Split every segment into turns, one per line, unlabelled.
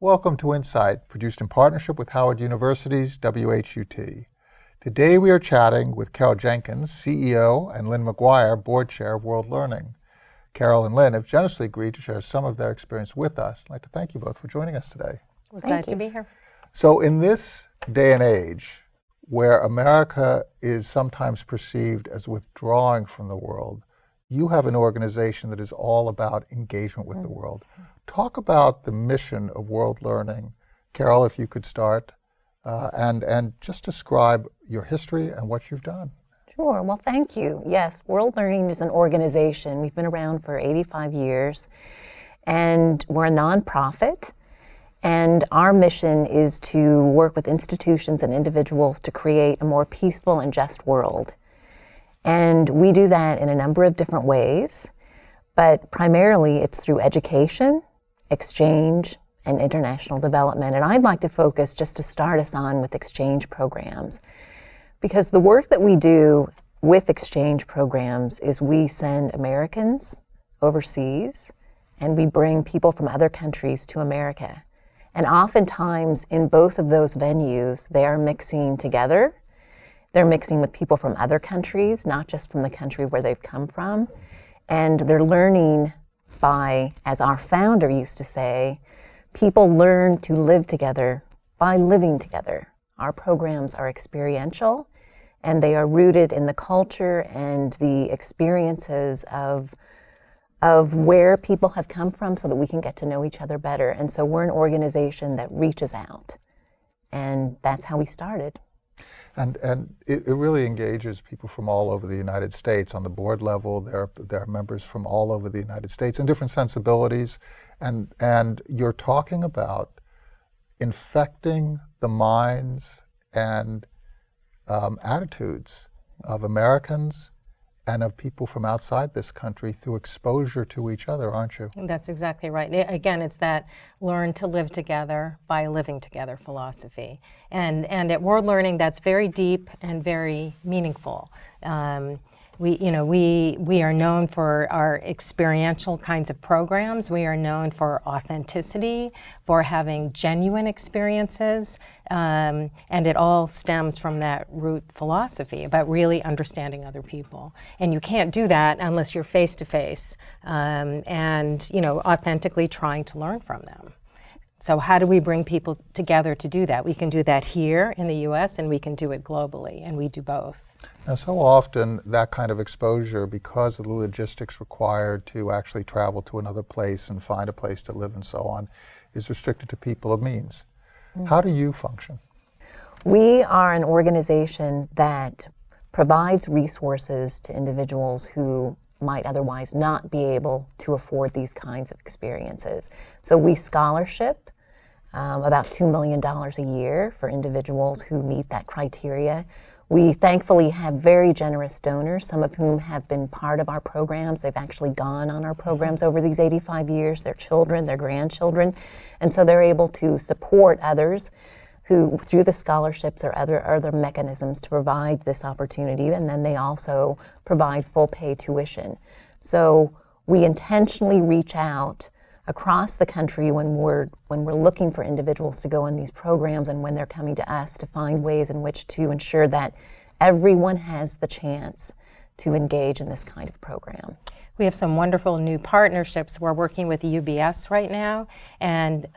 Welcome to Insight, produced in partnership with Howard University's WHUT. Today we are chatting with Carol Jenkins, CEO, and Lynne Maguire, Board Chair of World Learning. Carol and Lynne have generously agreed to share some of their experience with us. I'd like to thank you both for joining us today.
We're glad to be here.
So in this day and age, where America is sometimes perceived as withdrawing from the world, you have an organization that is all about engagement with the world. Talk about the mission of World Learning. Carol, if you could start, and just describe your history and what you've done.
Sure, well, thank you. Yes, World Learning is an organization. We've been around for 85 years, and we're a nonprofit. And our mission is to work with institutions and individuals to create a more peaceful and just world. And we do that in a number of different ways, but primarily it's through education, exchange, and international development. And I'd like to focus, just to start us on, with exchange programs. Because the work that we do with exchange programs is we send Americans overseas and we bring people from other countries to America. And oftentimes in both of those venues, they are mixing together. They're mixing with people from other countries, not just from the country where they've come from. And they're learning by, as our founder used to say, people learn to live together by living together. Our programs are experiential, and they are rooted in the culture and the experiences of where people have come from so that we can get to know each other better. And so we're an organization that reaches out, and that's how we started.
And it really engages people from all over the United States. On the board level, there are members from all over the United States and different sensibilities. And you're talking about infecting the minds and attitudes of Americans and of people from outside this country through exposure to each other, aren't you?
That's exactly right. Again, it's that learn to live together by living together philosophy. And at World Learning, that's very deep and very meaningful. We are known for our experiential kinds of programs. We are known for authenticity, for having genuine experiences, and it all stems from that root philosophy about really understanding other people. And you can't do that unless you're face to face and authentically trying to learn from them. So how do we bring people together to do that? We can do that here in the US, and we can do it globally, and we do both.
Now, so often that kind of exposure, because of the logistics required to actually travel to another place and find a place to live and so on, is restricted to people of means. How do you function?
We are an organization that provides resources to individuals who might otherwise not be able to afford these kinds of experiences. So we scholarship about $2 million a year for individuals who meet that criteria. We thankfully have very generous donors, some of whom have been part of our programs. They've actually gone on our programs over these 85 years, their children, their grandchildren, and so they're able to support others who, through the scholarships or other mechanisms, to provide this opportunity, and then they also provide full pay tuition. So we intentionally reach out across the country when we're looking for individuals to go in these programs and when they're coming to us to find ways in which to ensure that everyone has the chance to engage in this kind of program.
We have some wonderful new partnerships. We're working with UBS right now, and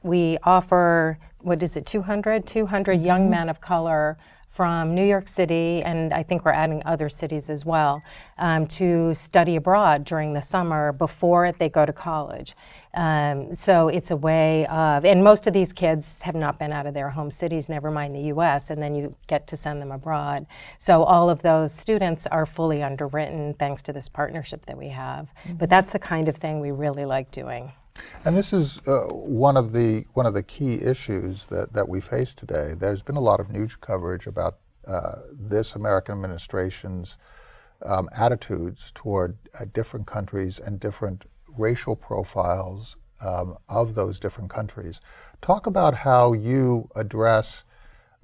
we offer, 200 young men of color from New York City, and I think we're adding other cities as well, to study abroad during the summer before they go to college. So it's a way of, and most of these kids have not been out of their home cities, never mind the US, and then you get to send them abroad. So all of those students are fully underwritten thanks to this partnership that we have. But that's the kind of thing we really like doing.
And this is one of the key issues that we face today. There's been a lot of news coverage about this American administration's attitudes toward different countries and different racial profiles of those different countries. Talk about how you address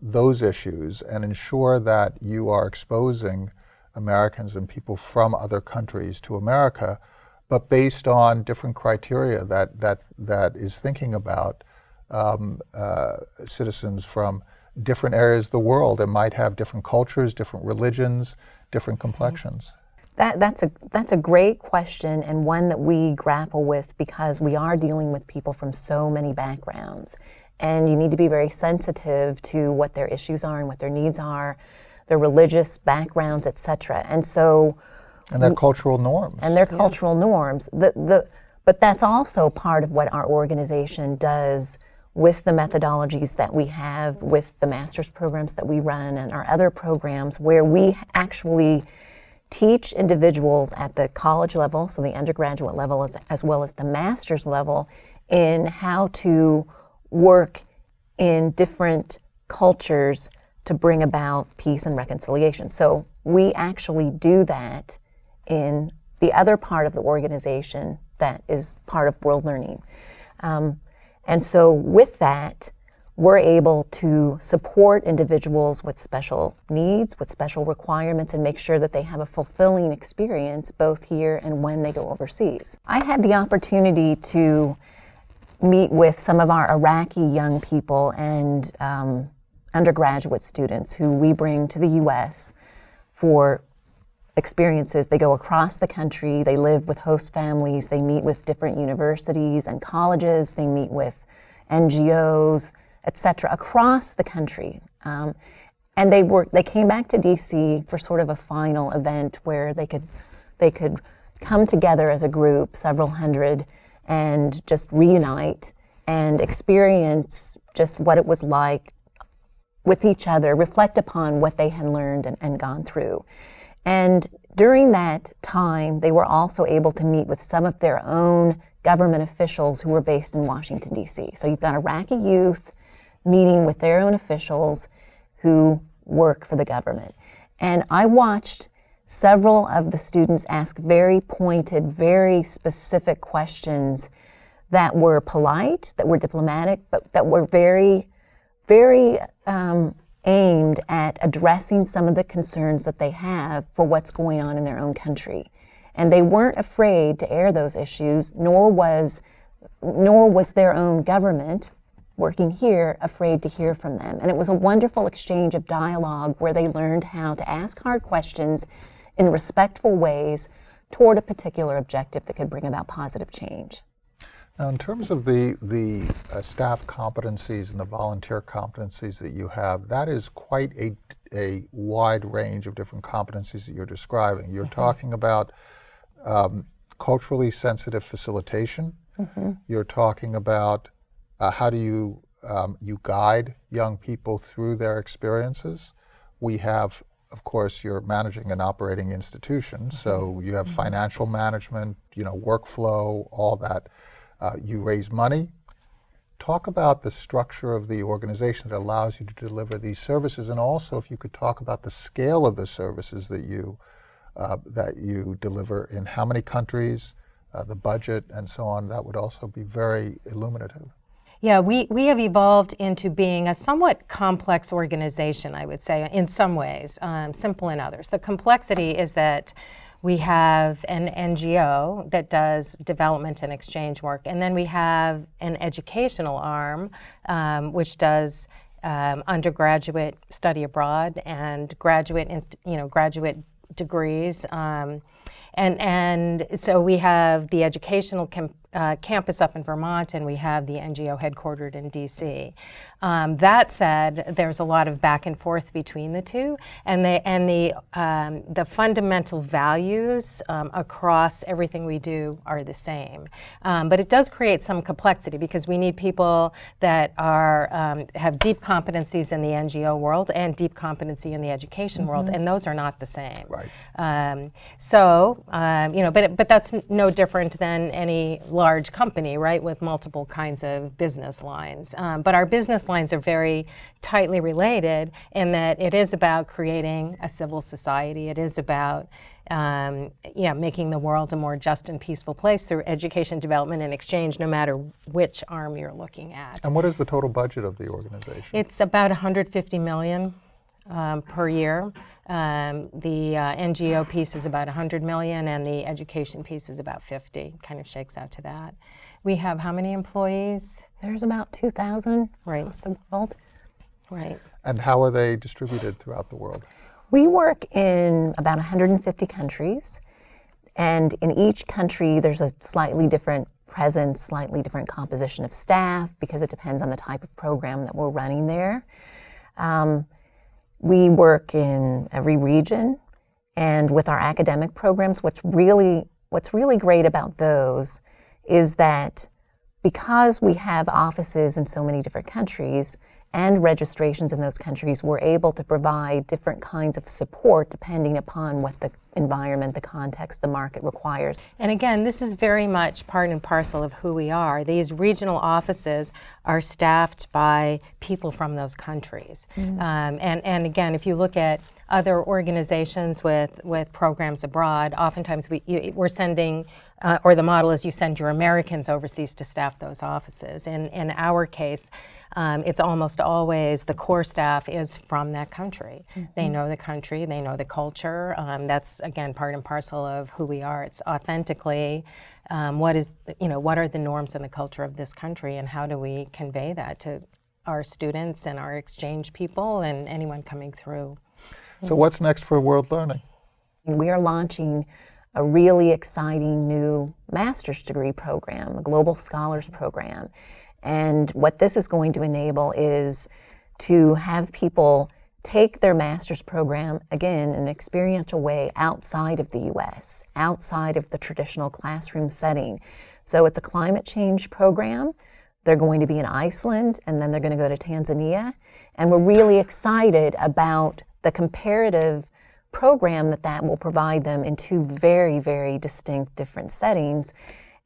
those issues and ensure that you are exposing Americans and people from other countries to America, but based on different criteria that is thinking about citizens from different areas of the world and might have different cultures, different religions, different complexions?
That's a great question, and one that we grapple with because we are dealing with people from so many backgrounds. And you need to be very sensitive to what their issues are and what their needs are, their religious backgrounds, et cetera. And so,
and their cultural norms.
And their cultural norms. But that's also part of what our organization does with the methodologies that we have, with the master's programs that we run and our other programs, where we actually teach individuals at the college level, so the undergraduate level as well as the master's level, in how to work in different cultures to bring about peace and reconciliation. So we actually do that in the other part of the organization that is part of World Learning. And so with that, we're able to support individuals with special needs, with special requirements, and make sure that they have a fulfilling experience both here and when they go overseas. I had the opportunity to meet with some of our Iraqi young people and undergraduate students who we bring to the U.S. for experiences. They go across the country, they live with host families, they meet with different universities and colleges, they meet with NGOs, etc., across the country. And they came back to DC for sort of a final event where they could come together as a group, several hundred, and just reunite and experience just what it was like with each other, reflect upon what they had learned and gone through. And during that time, they were also able to meet with some of their own government officials who were based in Washington, D.C. So you've got Iraqi youth meeting with their own officials who work for the government. And I watched several of the students ask very pointed, very specific questions that were polite, that were diplomatic, but that were very, very aimed at addressing some of the concerns that they have for what's going on in their own country. And they weren't afraid to air those issues, nor was their own government working here afraid to hear from them. And it was a wonderful exchange of dialogue where they learned how to ask hard questions in respectful ways toward a particular objective that could bring about positive change.
Now, in terms of the staff competencies and the volunteer competencies that you have, that is quite a wide range of different competencies that you're describing. You're talking about culturally sensitive facilitation. You're talking about how do you guide young people through their experiences. We have, of course, you're managing an operating institution, so you have financial management, workflow, all that. You raise money. Talk about the structure of the organization that allows you to deliver these services, and also if you could talk about the scale of the services that you deliver in how many countries, the budget, and so on. That would also be very illuminative.
Yeah, we have evolved into being a somewhat complex organization, I would say, in some ways, simple in others. The complexity is that we have an NGO that does development and exchange work, and then we have an educational arm which does undergraduate study abroad and graduate degrees, and so we have the educational campus up in Vermont, and we have the NGO headquartered in DC. That said, there's a lot of back and forth between the two, and the fundamental values across everything we do are the same. But it does create some complexity because we need people that have deep competencies in the NGO world and deep competency in the education world, and those are not the same.
Right.
But that's no different than any large company, right, with multiple kinds of business lines. But our business lines are very tightly related in that it is about creating a civil society. It is about making the world a more just and peaceful place through education, development, and exchange, no matter which arm you're looking at.
And what is the total budget of the organization?
It's about $150 million. per year. The NGO piece is about 100 million, and the education piece is about 50. Kind of shakes out to that. We have how many employees?
There's about 2,000
Right.
across the world.
Right.
And how are they distributed throughout the world?
We work in about 150 countries, and in each country there's a slightly different presence, slightly different composition of staff, because it depends on the type of program that we're running there. We work in every region, and with our academic programs, what's really great about those is that because we have offices in so many different countries and registrations in those countries, we're able to provide different kinds of support depending upon what the environment, the context, the market requires.
And again, this is very much part and parcel of who we are. These regional offices are staffed by people from those countries. And again, if you look at other organizations with programs abroad, oftentimes we're sending, or the model is you send your Americans overseas to staff those offices. In our case, it's almost always the core staff is from that country. They know the country, they know the culture. That's again part and parcel of who we are. It's authentically what are the norms and the culture of this country, and how do we convey that to our students and our exchange people and anyone coming through.
So what's next for World Learning?
We are launching a really exciting new master's degree program, a Global Scholars Program. And what this is going to enable is to have people take their master's program, again, in an experiential way outside of the U.S., outside of the traditional classroom setting. So it's a climate change program. They're going to be in Iceland, and then they're going to go to Tanzania. And we're really excited about the comparative program that will provide them in two very, very distinct different settings.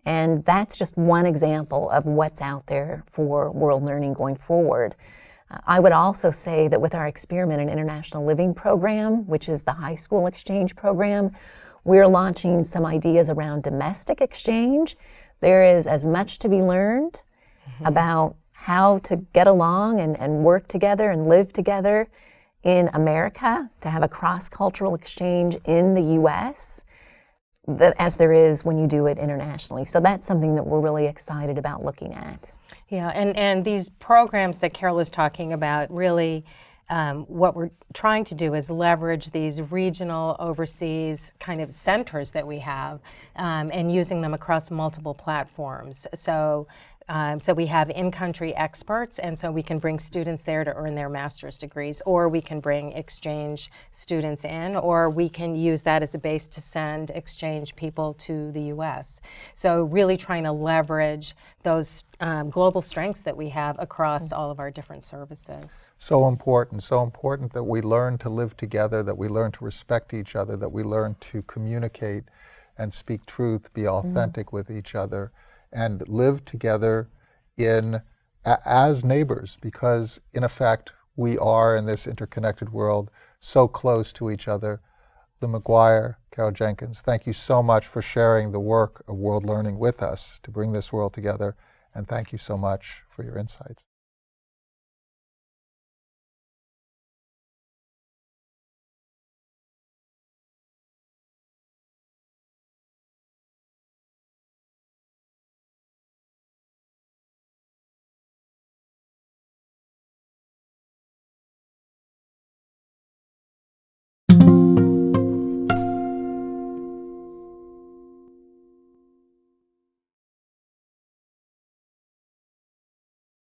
And that's just one example of what's out there for World Learning going forward. I would also say that with our Experiment in International Living program, which is the high school exchange program, we're launching some ideas around domestic exchange. There is as much to be learned about how to get along and work together and live together in America, to have a cross-cultural exchange in the U.S., as there is when you do it internationally. So that's something that we're really excited about looking at.
Yeah, and these programs that Carol is talking about, really what we're trying to do is leverage these regional overseas kind of centers that we have and using them across multiple platforms. So we have in-country experts, and so we can bring students there to earn their master's degrees, or we can bring exchange students in, or we can use that as a base to send exchange people to the U.S. So really trying to leverage those global strengths that we have across all of our different services.
So important that we learn to live together, that we learn to respect each other, that we learn to communicate and speak truth, be authentic with each other, and live together as neighbors, because in effect we are in this interconnected world so close to each other. Lynne Maguire, Carol Jenkins, thank you so much for sharing the work of World Learning with us to bring this world together, and thank you so much for your insights.